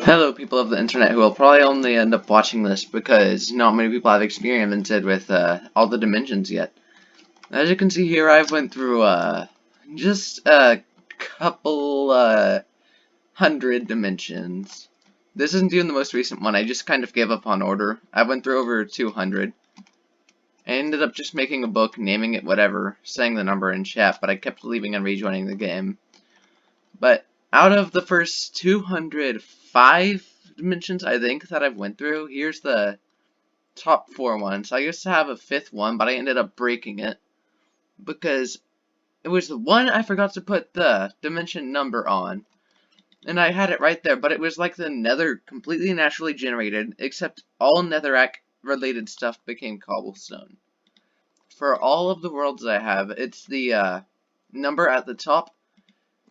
Hello, people of the internet who will probably only end up watching this because not many people have experimented with all the dimensions yet. As you can see here, I've went through just a couple hundred dimensions. This isn't even the most recent one. I just kind of gave up on order. I went through over 200. I ended up just making a book, naming it whatever, saying the number in chat, but I kept leaving and rejoining the game. But out of the first 205 dimensions, I think, that I've went through, here's the top 4 ones. I used to have a 5th one, but I ended up breaking it because it was the one I forgot to put the dimension number on. And I had it right there, but it was like the nether completely naturally generated, except all netherrack related stuff became cobblestone. For all of the worlds I have, it's the number at the top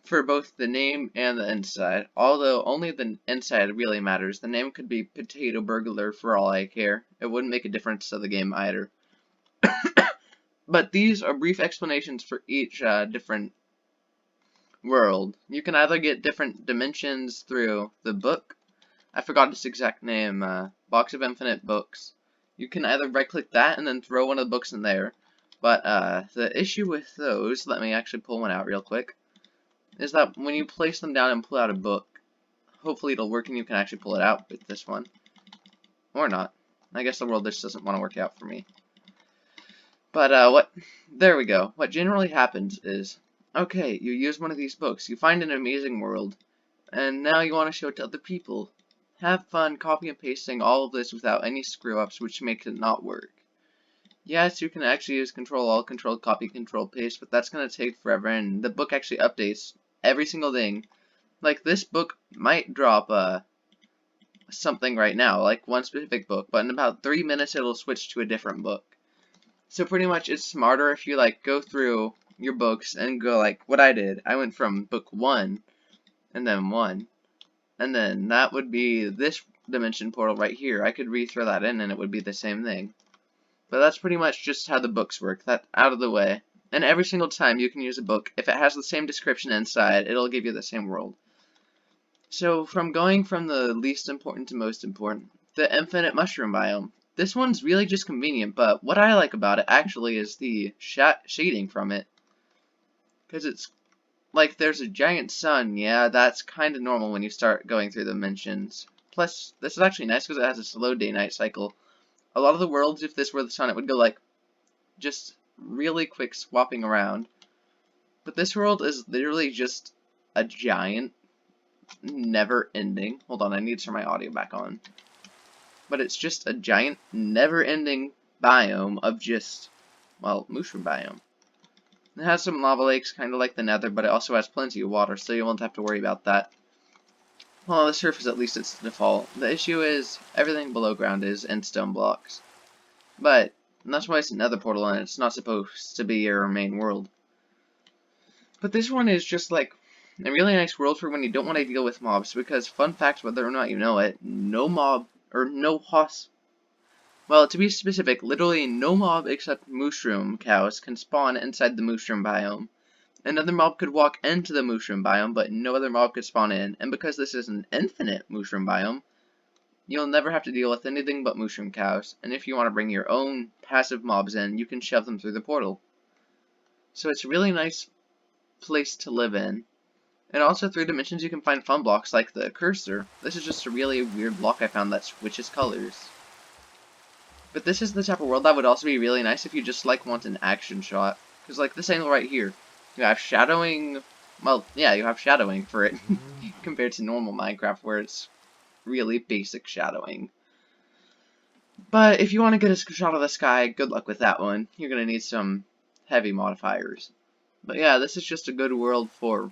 for both the name and the inside, although only the inside really matters. The name could be Potato Burglar for all I care. It wouldn't make a difference to the game either. But these are brief explanations for each different world. You can either get different dimensions through the book. I forgot its exact name, Box of Infinite Books. You can either right-click that and then throw one of the books in there. But the issue with those, let me actually pull one out real quick, is that when you place them down and pull out a book, hopefully it'll work and you can actually pull it out with this one. Or not. I guess the world just doesn't want to work out for me. But, there we go. What generally happens is, okay, you use one of these books, you find an amazing world, and now you want to show it to other people. Have fun copy and pasting all of this without any screw-ups, which makes it not work. Yes, you can actually use Control-Alt, Control-Copy, Control-Paste, but that's going to take forever, and the book actually updates every single thing. Like, this book might drop something right now, like one specific book, but in about 3 minutes it'll switch to a different book. So pretty much it's smarter if you like go through your books and go like what I did. I went from book 1 and then 1, and then that would be this dimension portal right here. I could re-throw that in and it would be the same thing. But that's pretty much just how the books work. That out of the way. And every single time you can use a book, if it has the same description inside, it'll give you the same world. So from going from the least important to most important, the infinite mushroom biome. This one's really just convenient, but what I like about it actually is the shading from it. Because it's like there's a giant sun, yeah, that's kind of normal when you start going through the dimensions. Plus, this is actually nice because it has a slow day-night cycle. A lot of the worlds, if this were the sun, it would go like just really quick swapping around. But this world is literally just a giant, never-ending. Hold on, I need to turn my audio back on. But it's just a giant, never-ending biome of just, well, mushroom biome. It has some lava lakes, kind of like the nether, but it also has plenty of water, so you won't have to worry about that. Well, the surface, at least, it's the default. The issue is, everything below ground is in stone blocks. But that's why it's another portal, and it's not supposed to be your main world. But this one is just like a really nice world for when you don't want to deal with mobs, because fun fact, whether or not you know it, no mob, or no well, to be specific, literally no mob except mushroom cows can spawn inside the mushroom biome. Another mob could walk into the mushroom biome, but no other mob could spawn in, and because this is an infinite mushroom biome, you'll never have to deal with anything but mushroom cows, and if you want to bring your own passive mobs in, you can shove them through the portal. So it's a really nice place to live in. And also through dimensions you can find fun blocks like the cursor. This is just a really weird block I found that switches colors. But this is the type of world that would also be really nice if you just like want an action shot. Because like this angle right here, you have shadowing, well yeah, you have shadowing for it compared to normal Minecraft where it's really basic shadowing. But if you want to get a shot of the sky, good luck with that one. You're going to need some heavy modifiers. But yeah, this is just a good world for,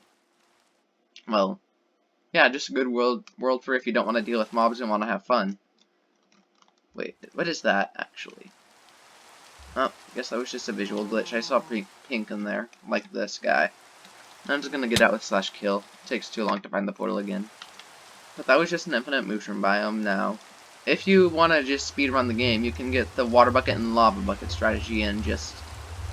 well, yeah, just a good world for if you don't want to deal with mobs and want to have fun. Wait, what is that, actually? Oh, I guess that was just a visual glitch. I saw pink in there, like this guy. I'm just gonna get out with /kill. It takes too long to find the portal again. But that was just an infinite mushroom biome now. If you want to just speedrun the game, you can get the water bucket and lava bucket strategy and just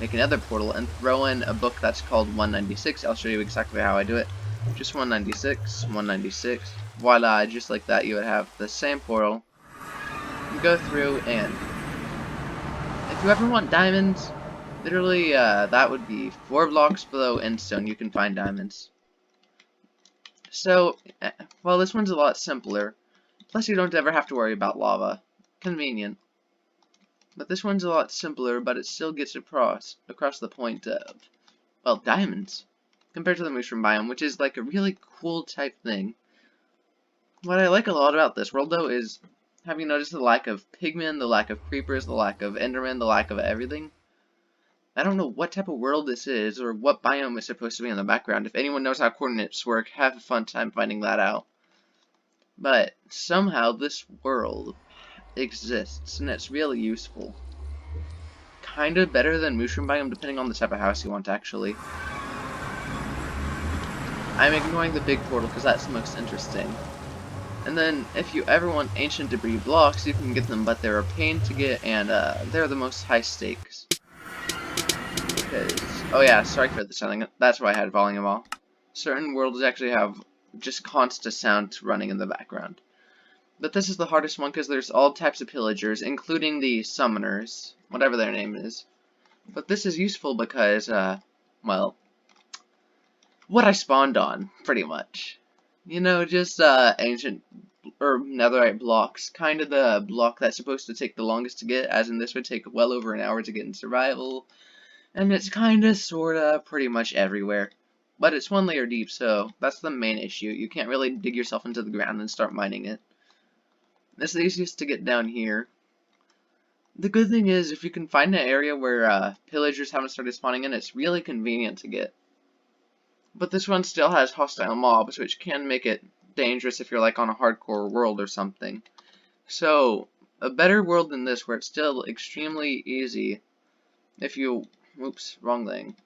make another portal and throw in a book that's called 196. I'll show you exactly how I do it. Just 196, 196. Voila, just like that, you would have the same portal. You go through, and if you ever want diamonds, literally, that would be 4 blocks below Endstone, you can find diamonds. So, well, this one's a lot simpler. Plus, you don't ever have to worry about lava. Convenient. But this one's a lot simpler, but it still gets across the point of, well, diamonds. Compared to the mushroom biome, which is like a really cool type thing. What I like a lot about this world, though, is, have you noticed the lack of pigmen, the lack of creepers, the lack of endermen, the lack of everything? I don't know what type of world this is, or what biome is supposed to be in the background. If anyone knows how coordinates work, have a fun time finding that out. But somehow this world exists, and it's really useful. Kind of better than mushroom biome, depending on the type of house you want, actually. I'm ignoring the big portal because that's the most interesting. And then, if you ever want ancient debris blocks, you can get them, but they're a pain to get, and they're the most high stakes. Because, oh yeah, sorry for the sounding. That's why I had volume off. Certain worlds actually have just constant sound running in the background. But this is the hardest one because there's all types of pillagers, including the summoners, whatever their name is. But this is useful because, well, what I spawned on, pretty much. You know, just ancient or netherite blocks. Kind of the block that's supposed to take the longest to get, as in this would take well over an hour to get in survival. And it's kind of, sort of, pretty much everywhere. But it's 1 layer deep, so that's the main issue. You can't really dig yourself into the ground and start mining it. It's the easiest to get down here. The good thing is, if you can find an area where pillagers haven't started spawning in, it's really convenient to get. But this one still has hostile mobs, which can make it dangerous if you're like on a hardcore world or something. So, a better world than this, where it's still extremely easy if you... Oops, wrong thing.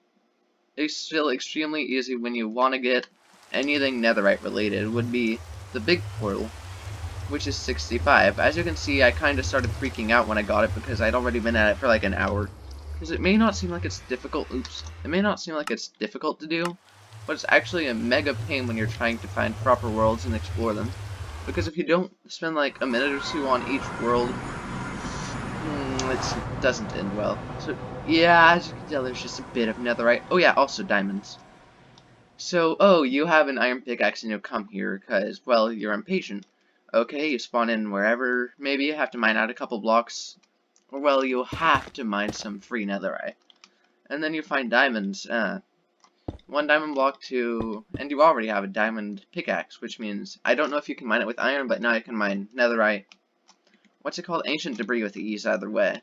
It's still extremely easy when you want to get anything netherite related, would be the big portal, which is 65. As you can see, I kind of started freaking out when I got it because I'd already been at it for like an hour. Because it may not seem like it's difficult, it may not seem like it's difficult to do, but it's actually a mega pain when you're trying to find proper worlds and explore them. Because if you don't spend like a minute or two on each world, it doesn't end well. So, yeah, as you can tell, there's just a bit of netherite. Oh yeah, also diamonds. So, oh, you have an iron pickaxe and you'll come here because, well, you're impatient. Okay, you spawn in wherever. Maybe you have to mine out a couple blocks. Or, well, you'll have to mine some free netherite. And then you find diamonds. 1 diamond block, 2, and you already have a diamond pickaxe, which means, I don't know if you can mine it with iron, but now you can mine netherite. What's it called? Ancient debris with ease either way.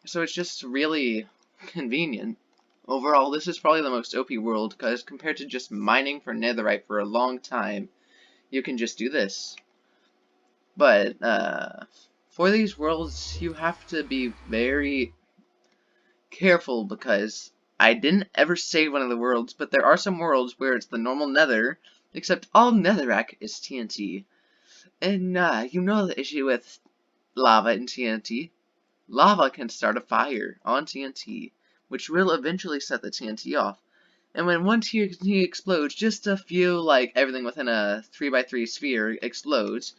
So it's just really convenient. Overall, this is probably the most OP world, because compared to just mining for netherite for a long time, you can just do this. But, for these worlds, you have to be very careful, because I didn't ever save one of the worlds, but there are some worlds where it's the normal nether, except all netherrack is TNT. And, you know the issue with lava and TNT. Lava can start a fire on TNT, which will eventually set the TNT off. And when one TNT explodes, just a few, like, everything within a 3x3 sphere explodes,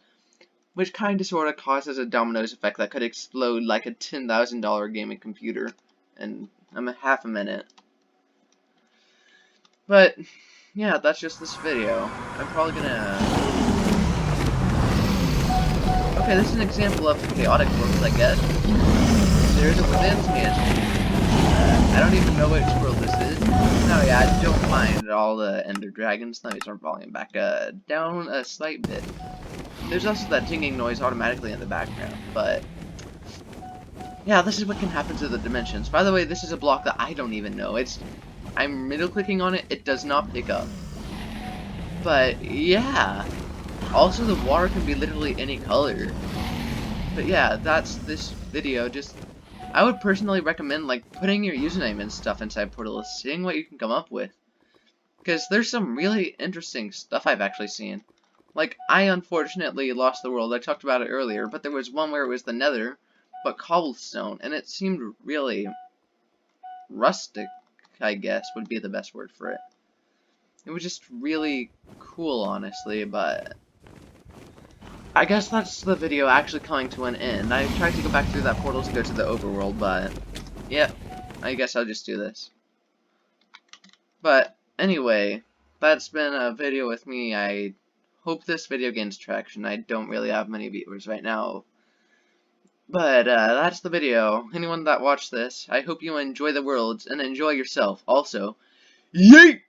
which kind of sort of causes a dominoes effect that could explode like a $10,000 gaming computer in half a minute. But, yeah, that's just this video. I'm probably gonna... Okay, this is an example of chaotic worlds, I guess. There's a within tangent. I don't even know which world this is. No, yeah, I don't mind all the ender dragons. Let me start volume back down a slight bit. There's also that tinging noise automatically in the background, but... yeah, this is what can happen to the dimensions. By the way, this is a block that I don't even know. I'm middle clicking on it, it does not pick up. But, yeah. Also, the water can be literally any color. But yeah, that's this video. I would personally recommend, like, putting your username and stuff inside Portal, seeing what you can come up with. Because there's some really interesting stuff I've actually seen. Like, I unfortunately lost the world, I talked about it earlier, but there was one where it was the nether, but cobblestone, and it seemed really rustic, I guess, would be the best word for it. It was just really cool, honestly, but I guess that's the video actually coming to an end. I tried to go back through that portal to go to the overworld, but yep, I guess I'll just do this. But anyway, that's been a video with me. I hope this video gains traction. I don't really have many viewers right now. But that's the video. Anyone that watched this, I hope you enjoy the worlds and enjoy yourself also. Yeet!